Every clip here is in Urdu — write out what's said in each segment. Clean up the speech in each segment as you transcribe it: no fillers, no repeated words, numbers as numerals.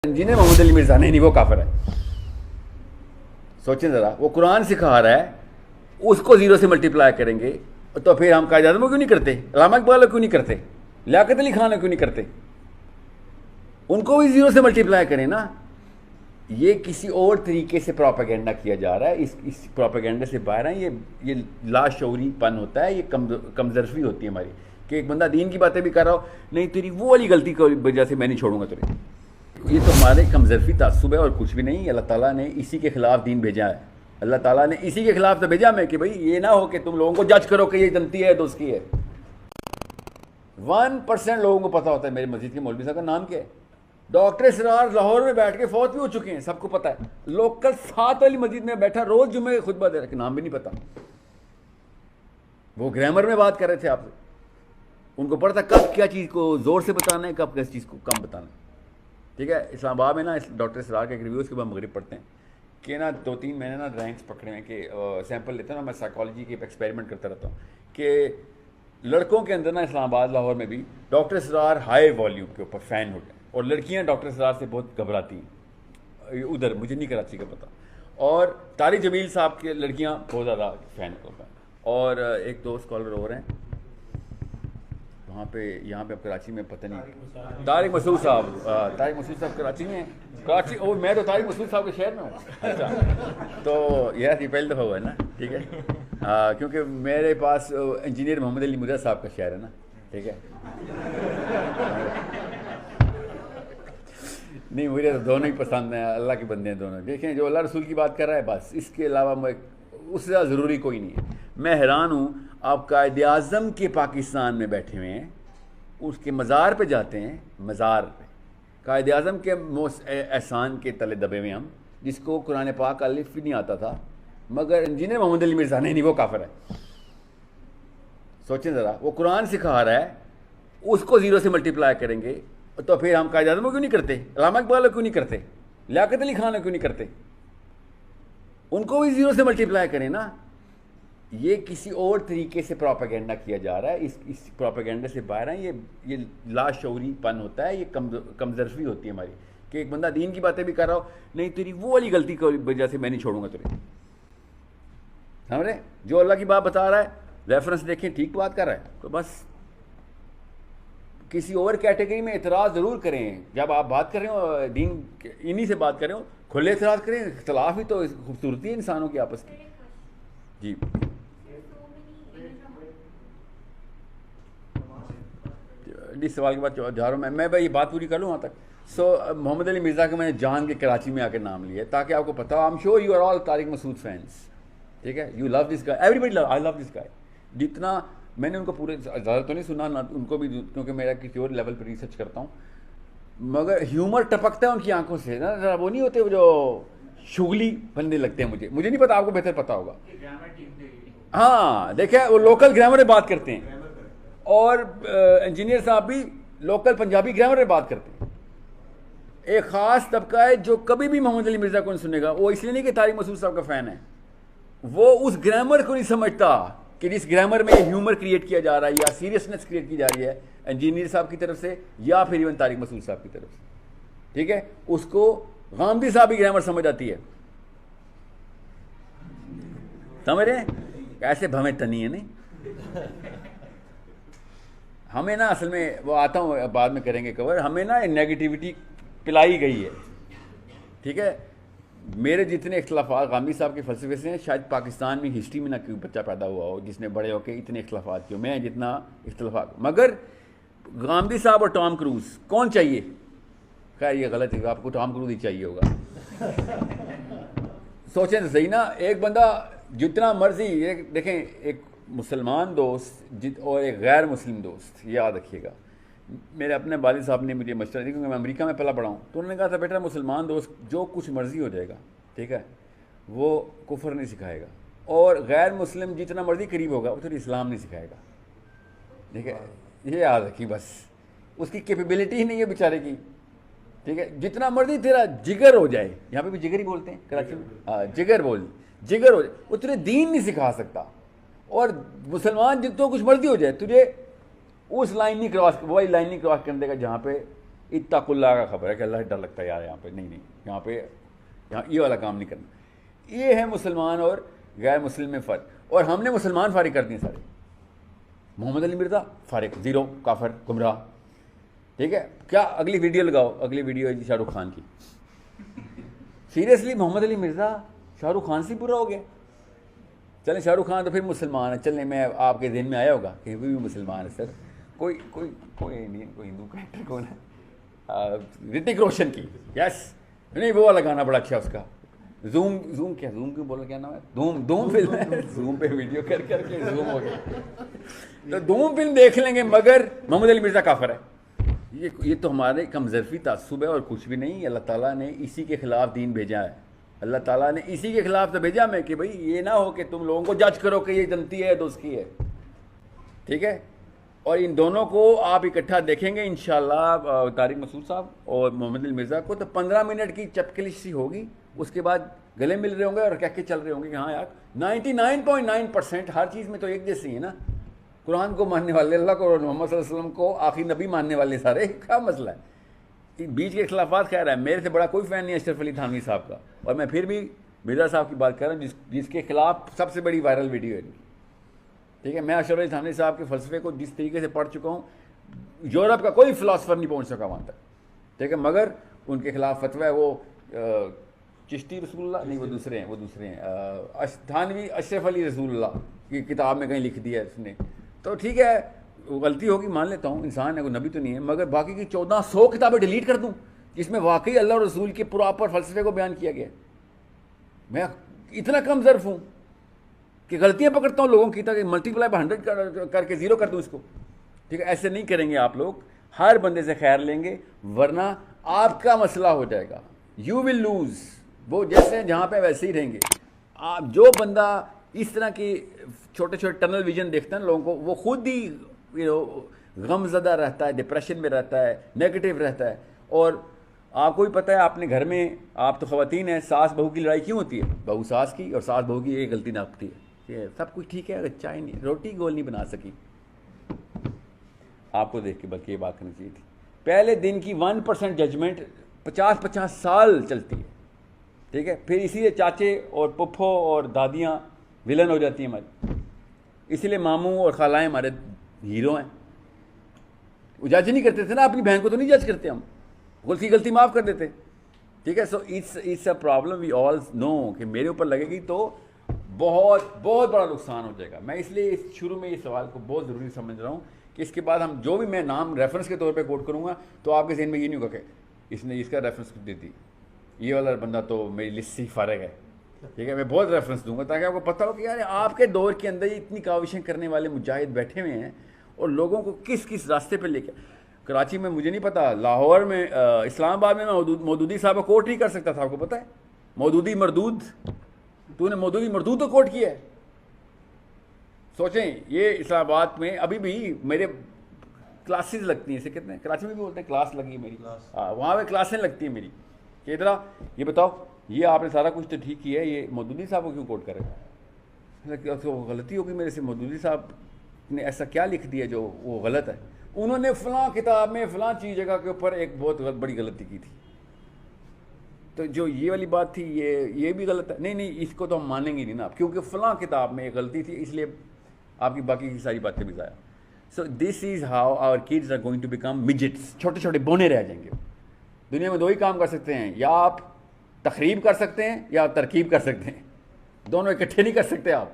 انجینئر محمد علی مرزا نہیں وہ کافر ہے. سوچیں ذرا, وہ قرآن سکھا رہا ہے, اس کو زیرو سے ملٹیپلائی کریں گے تو پھر ہم قائد اعظم کو کیوں نہیں کرتے, علامہ اقبال کو کیوں نہیں کرتے, لیاقت علی خان کو کیوں نہیں کرتے؟ ان کو بھی زیرو سے ملٹیپلائی کریں نا. یہ کسی اور طریقے سے پروپیگنڈا کیا جا رہا ہے, اس پروپیگنڈے سے باہر ہیں. یہ لاشعوری پن ہوتا ہے, یہ کمزرفی ہوتی ہے ہماری, کہ ایک بندہ دین کی باتیں بھی کر رہا ہو, نہیں تیری وہ والی غلطی کی وجہ سے میں نہیں چھوڑوں گا تجھے. یہ تو ہمارے کمزرفی تعصب ہے اور کچھ بھی نہیں. اللہ تعالیٰ نے اسی کے خلاف دین بھیجا ہے. اللہ تعالیٰ نے اسی کے خلاف تو بھیجا میں, کہ بھئی یہ نہ ہو کہ تم لوگوں کو جج کرو کہ یہ جنتی ہے تو اس کی ہے. 1% لوگوں کو پتہ ہوتا ہے میری مسجد کے مولوی صاحب کا نام کیا ہے. ڈاکٹر اسرار لاہور میں بیٹھ کے فوت بھی ہو چکے ہیں, سب کو پتہ ہے. لوکل 7 والی مسجد میں بیٹھا روز جمعے خطبہ دے رہا ہے, نام بھی نہیں پتہ. وہ گرامر میں بات کر رہے تھے آپ سے, ان کو پڑھتا کب کیا چیز کو زور سے بتانا ہے, کب کس چیز کو کم بتانا ہے. ٹھیک ہے, اسلام آباد میں نا ڈاکٹر اسرار کا ایک ریویو اس کے بعد مغرب پڑھتے ہیں کہ نا 2-3 مہینے نا رینکس پکڑے ہیں کہ سیمپل لیتے ہیں نا. میں سائیکالوجی کے ایکسپیریمنٹ کرتا رہتا ہوں کہ لڑکوں کے اندر نا اسلام آباد لاہور میں بھی ڈاکٹر اسرار ہائی والیوم کے اوپر فین ہوتے ہیں, اور لڑکیاں ڈاکٹر اسرار سے بہت گھبراتی ہیں. ادھر مجھے نہیں کراچی کا پتہ. اور طارق جمیل صاحب کے لڑکیاں بہت زیادہ فین ہوتے ہیں. اور ایک 2 اسکالر اور ہیں وہاں پہ, یہاں پہ اب کراچی میں پتہ نہیں, طارق مسعود صاحب. طارق مسعود صاحب کراچی میں ہیں. کراچی, اور میں تو طارق مسعود صاحب کے شہر میں ہوں. اچھا, تو یہ پہلی دفعہ ہوا ہے نا. ٹھیک ہے, کیونکہ میرے پاس انجینئر محمد علی مرزا صاحب کا شہر ہے نا. ٹھیک ہے, نہیں مجھے تو دونوں ہی پسند ہیں, اللہ کے بندے ہیں دونوں. دیکھیں جو اللہ رسول کی بات کر رہا ہے بس, اس کے علاوہ میں اس سے زیادہ ضروری کوئی نہیں ہے. میں حیران ہوں, آپ قائد اعظم کے پاکستان میں بیٹھے ہوئے ہیں, اس کے مزار پہ جاتے ہیں, مزار پہ قائد اعظم کے احسان کے تلے دبے ہوئے ہم, جس کو قرآن پاک الف بھی نہیں آتا تھا, مگر انجینئر محمد علی مرزا نہیں وہ کافر ہے. سوچیں ذرا, وہ قرآن سکھا رہا ہے, اس کو زیرو سے ملٹیپلائی کریں گے تو پھر ہم قائد اعظم کو کیوں نہیں کرتے, علامہ اقبال کو کیوں نہیں کرتے, لیاقت علی خان کو کیوں نہیں کرتے؟ ان کو بھی زیرو سے ملٹیپلائی کریں نا. یہ کسی اور طریقے سے پروپیگنڈا کیا جا رہا ہے, اس پروپیگنڈے سے باہر ہیں. یہ لاشعوری پن ہوتا ہے, یہ کمزرفی ہوتی ہے ہماری, کہ ایک بندہ دین کی باتیں بھی کر رہا ہو, نہیں تیری وہ والی غلطی کی وجہ سے میں نہیں چھوڑوں گا تجھے. سمجھ رہے, جو اللہ کی بات بتا رہا ہے ریفرنس دیکھیں, ٹھیک بات کر رہا ہے, تو بس کسی اور کیٹیگری میں اعتراض ضرور کریں. جب آپ بات کر رہے ہو دین انہی سے بات کر رہے ہو, کھلے اعتراض کریں. اختلاف ہی تو خوبصورتی ہے انسانوں کی آپس کی. جی اس سوال کے بعد جا رہا ہوں میں بھائی, یہ بات پوری کر لوں وہاں تک. محمد علی مرزا کا میں نے جان کے کراچی میں آ کے نام لیا تاکہ آپ کو پتا ہو. I am sure you are all Tariq Masood fans. ٹھیک ہے, you love this guy, every بڈی لو, آئی لو دس گائے. جتنا میں نے ان کو پورے زیادہ تو نہیں سنا نہ ان کو بھی, کیونکہ میرا کسی اور لیول پہ ریسرچ کرتا ہوں, مگر ہیومر ٹپکتا ہے ان کی آنکھوں سے نا. ذرا وہ نہیں ہوتے وہ جو شغلی بننے لگتے ہیں. مجھے نہیں پتا, آپ کو بہتر پتا ہوگا. ہاں دیکھیں, وہ لوکل گرامر میں بات کرتے ہیں, اور انجینئر صاحب بھی لوکل پنجابی گرامر میں بات کرتے ہیں. ایک خاص طبقہ ہے جو کبھی بھی محمد علی مرزا کو نہیں سنے گا. وہ اس لیے نہیں کہ طارق مسعود صاحب کا فین ہے, وہ اس گرامر کو نہیں سمجھتا کہ جس گرامر میں ہیومر کریٹ کیا جا رہا ہے یا سیریسنس کریٹ کی جا رہی ہے انجینئر صاحب کی طرف سے یا پھر ایون طارق مسعود صاحب کی طرف سے. ٹھیک ہے, اس کو غامدی صاحب کی گرامر سمجھ آتی ہے. سمجھ رہے ہیں ایسے بھویں تنی ہے نہیں. ہمیں نا اصل میں وہ آتا ہوں بعد میں کریں گے کور, ہمیں نا نیگیٹیوٹی پلائی گئی ہے. ٹھیک ہے, میرے جتنے اختلافات غامدی صاحب کے فلسفے سے ہیں, شاید پاکستان میں ہسٹری میں نہ کوئی بچہ پیدا ہوا ہو جس نے بڑے ہو کے اتنے اختلافات کیے میں جتنا اختلافات. مگر غامدی صاحب اور ٹام کروز کون چاہیے؟ خیر یہ غلط ہے, آپ کو ٹام کروز ہی چاہیے ہوگا. سوچیں تو صحیح نا, ایک بندہ جتنا مرضی دیکھیں, ایک مسلمان دوست اور ایک غیر مسلم دوست, یاد رکھیے گا. میرے اپنے والد صاحب نے مجھے مشورہ دیا, کیونکہ میں امریکہ میں پلا پڑھا ہوں, تو انہوں نے کہا تھا بیٹا مسلمان دوست جو کچھ مرضی ہو جائے گا, ٹھیک ہے, وہ کفر نہیں سکھائے گا, اور غیر مسلم جتنا مرضی قریب ہوگا وہ تھوڑی اسلام نہیں سکھائے گا. ٹھیک ہے, یہ یاد رکھی بس, اس کی کیپیبلٹی ہی نہیں ہے بیچارے کی. ٹھیک ہے, جتنا مرضی تیرا جگر ہو جائے, یہاں پہ بھی جگر ہی بولتے ہیں کراچی میں, جگر ہو جائے, وہ تجھے دین نہیں سکھا سکتا. اور مسلمان جتنا کچھ مرضی ہو جائے, تجھے اس لائن نہیں کراس, وہی لائن نہیں کراس کرنے کا جہاں پہ اتقوا اللہ کا خبر ہے کہ اللہ سے ڈر لگتا ہے یار یہاں پہ نہیں یہاں یہ والا کام نہیں کرنا. یہ ہے مسلمان اور غیر مسلم میں فرق. اور ہم نے مسلمان فارغ کر دیے سارے. محمد علی مرزا فارغ, زیرو, کافر, گمراہ. ٹھیک ہے, کیا اگلی ویڈیو لگاؤ, اگلی ویڈیو ہے جی شاہ رخ خان کی. سیریسلی محمد علی مرزا شاہ رخ خان سے برا ہو گیا. چلیں شاہ رخ خان تو پھر مسلمان ہے, چلیں میں آپ کے ذہن میں آیا ہوگا کہ وہ بھی مسلمان ہے سر. کوئی انڈین, کوئی ہندو کریکٹر کون ہے, رتک روشن کی, یس, نہیں وہ والا گانا بڑا اچھا اس کا, زوم کیوں بولا, کیا نام ہے, دھوم فلم ہے, زوم پہ ویڈیو کر کے زوم ہو گیا. تو دھوم فلم دیکھ لیں گے, مگر محمد علی مرزا کافر ہے. یہ تو ہمارے کمزرفی تعصب ہے اور کچھ بھی نہیں. اللہ تعالیٰ نے اسی کے خلاف دین بھیجا ہے. اللہ تعالیٰ نے اسی کے خلاف تو بھیجا میں کہ بھائی یہ نہ ہو کہ تم لوگوں کو جج کرو کہ یہ جنتی ہے تو اس کی ہے. ٹھیک ہے, اور ان دونوں کو آپ اکٹھا دیکھیں گے انشاءاللہ, طارق مسعود صاحب اور محمد علی مرزا کو, تو 15 منٹ کی چپکلش سی ہوگی. اس کے بعد گلے مل رہے ہوں گے اور کہہ کے چل رہے ہوں گے کہ ہاں یار 99.9% ہر چیز میں تو ایک جیسی ہے نا. قرآن کو ماننے والے, اللہ کو اور محمد صلی اللہ علیہ وسلم کو آخری نبی ماننے والے سارے, کیا مسئلہ ہے؟ بیچ کے اختلافات خیر ہے. میرے سے بڑا کوئی فین نہیں اشرف علی تھانوی صاحب کا, اور میں پھر بھی مرزا صاحب کی بات کر رہا ہوں جس کے خلاف سب سے بڑی وائرل ویڈیو ہے. ٹھیک ہے, میں اشرف علی تھانوی صاحب کے فلسفے کو جس طریقے سے پڑھ چکا ہوں, یورپ کا کوئی فلاسفر نہیں پہنچ سکا وہاں تک. ٹھیک ہے, مگر ان کے خلاف فتویٰ ہے وہ چشتی رسول اللہ نہیں, وہ دوسرے ہیں تھانوی اشرف علی رسول اللہ کی کتاب میں کہیں لکھ دیا ہے اس نے. تو ٹھیک ہے, غلطی ہوگی مان لیتا ہوں, انسان ہے, کوئی نبی تو نہیں ہے, مگر باقی کی 1400 کتابیں ڈیلیٹ کر دوں جس میں واقعی اللہ اور رسول کے پراپر فلسفے کو بیان کیا گیا. میں اتنا کم ظرف ہوں کہ غلطیاں پکڑتا ہوں لوگوں کی, تاکہ ملٹی پلائی بائی 100 کر کے 0 کر دوں اس کو. ٹھیک ہے, ایسے نہیں کریں گے آپ لوگ, ہر بندے سے خیر لیں گے, ورنہ آپ کا مسئلہ ہو جائے گا. You will lose. وہ جیسے ہیں جہاں پہ ویسے ہی رہیں گے آپ. جو بندہ اس طرح کی چھوٹے ٹنل ویژن دیکھتا ہے لوگوں کو, وہ خود ہی غم زدہ رہتا ہے, ڈپریشن میں رہتا ہے, نیگیٹو رہتا ہے. اور آپ کو بھی پتہ ہے, آپ نے گھر میں, آپ تو خواتین ہیں, ساس بہو کی لڑائی کیوں ہوتی ہے؟ بہو ساس کی اور ساس بہو کی ایک غلطی ناپتی ہے کہ سب کچھ ٹھیک ہے, اگر چائے نہیں, روٹی گول نہیں بنا سکی. آپ کو دیکھ کے بلکہ یہ بات کرنی چاہیے تھی. پہلے دن کی 1% ججمنٹ 50 سال چلتی ہے. ٹھیک ہے, پھر اسی لیے چاچے اور پپھو اور دادیاں ولن ہو جاتی ہیں ہماری. اسی لیے ماموں اور خالائیں ہمارے ہیرو ہیں. وہ جج نہیں کرتے تھے نا, اپنی بہن کو تو نہیں جج کرتے ہم, غلطی معاف کر دیتے. ٹھیک ہے, so it's a problem we آل نو کہ میرے اوپر لگے گی تو بہت بڑا نقصان ہو جائے گا. میں اس لیے شروع میں اس سوال کو بہت ضروری سمجھ رہا ہوں کہ اس کے بعد ہم جو بھی میں نام ریفرنس کے طور پہ کوٹ کروں گا تو آپ کے ذہن میں یہ نہیں ہوگا کہ اس نے اس کا ریفرنس دی تھی, یہ والا بندہ تو میری لسٹ سے فارغ ہے. ٹھیک ہے, میں بہت ریفرنس دوں گا تاکہ آپ کو پتہ ہو کہ یار آپ کے دور کے اندر اتنی کاوشیں کرنے والے مجاہد بیٹھے ہوئے ہیں, اور لوگوں کو کس راستے پہ لے کے. کراچی میں مجھے نہیں پتا, لاہور میں, اسلام آباد میں مودودی صاحب کو کوٹ نہیں کر سکتا تھا. آپ کو پتہ ہے مودودی مردود, تو نے مودودی مردود تو کوٹ کیا ہے. سوچیں, یہ اسلام آباد میں ابھی بھی میرے کلاسز لگتی ہیں, اسے کہتے ہیں کراچی میں بھی بولتے ہیں کلاس لگی ہے میری, وہاں پہ کلاسیں لگتی ہیں میری کہ ادھر یہ بتاؤ یہ آپ نے سارا کچھ تو ٹھیک کیا ہے, یہ مودودی صاحب کو کیوں کوٹ کرے؟ غلطی ہوگی میرے سے, مودودی صاحب نے ایسا کیا لکھ دیا جو وہ غلط ہے؟ انہوں نے فلاں کتاب میں فلاں چیز جگہ کے اوپر ایک بہت بڑی غلطی کی تھی, تو جو یہ والی بات تھی یہ بھی غلط ہے. نہیں اس کو تو ہم مانیں گے نہیں نا, کیونکہ فلاں کتاب میں ایک غلطی تھی, اس لیے آپ کی باقی کی ساری باتیں بھی ضائع. So this is how our kids are going to become midgets. چھوٹے بونے رہ جائیں گے. دنیا میں 2 ہی کام کر سکتے ہیں, یا آپ تخریب کر سکتے ہیں یا ترکیب کر سکتے ہیں, دونوں اکٹھے نہیں کر سکتے آپ.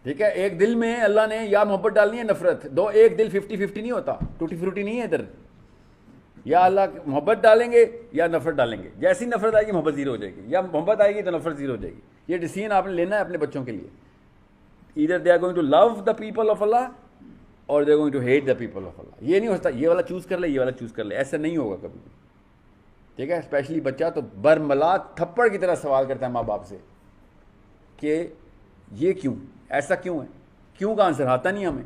ٹھیک ہے, ایک دل میں اللہ نے یا محبت ڈالنی ہے نفرت, ایک دل 50-50 نہیں ہوتا, ٹوٹی فروٹی نہیں ہے ادھر. یا اللہ محبت ڈالیں گے یا نفرت ڈالیں گے. جیسی نفرت آئے گی محبت 0 ہو جائے گی, یا محبت آئے گی تو نفرت 0 ہو جائے گی. یہ ڈیسیژن آپ نے لینا ہے اپنے بچوں کے لیے. Either they are going to love the people of Allah اور they are going to hate the people of Allah. یہ نہیں ہوتا یہ والا چوز کر لے, یہ والا چوز کر لے, ایسا نہیں ہوگا کبھی بھی. ٹھیک ہے, اسپیشلی بچہ تو برملا تھپڑ کی طرح سوال کرتا ہے ماں باپ سے کہ یہ کیوں, ایسا کیوں ہے, کیوں کا آنسر آتا نہیں ہمیں.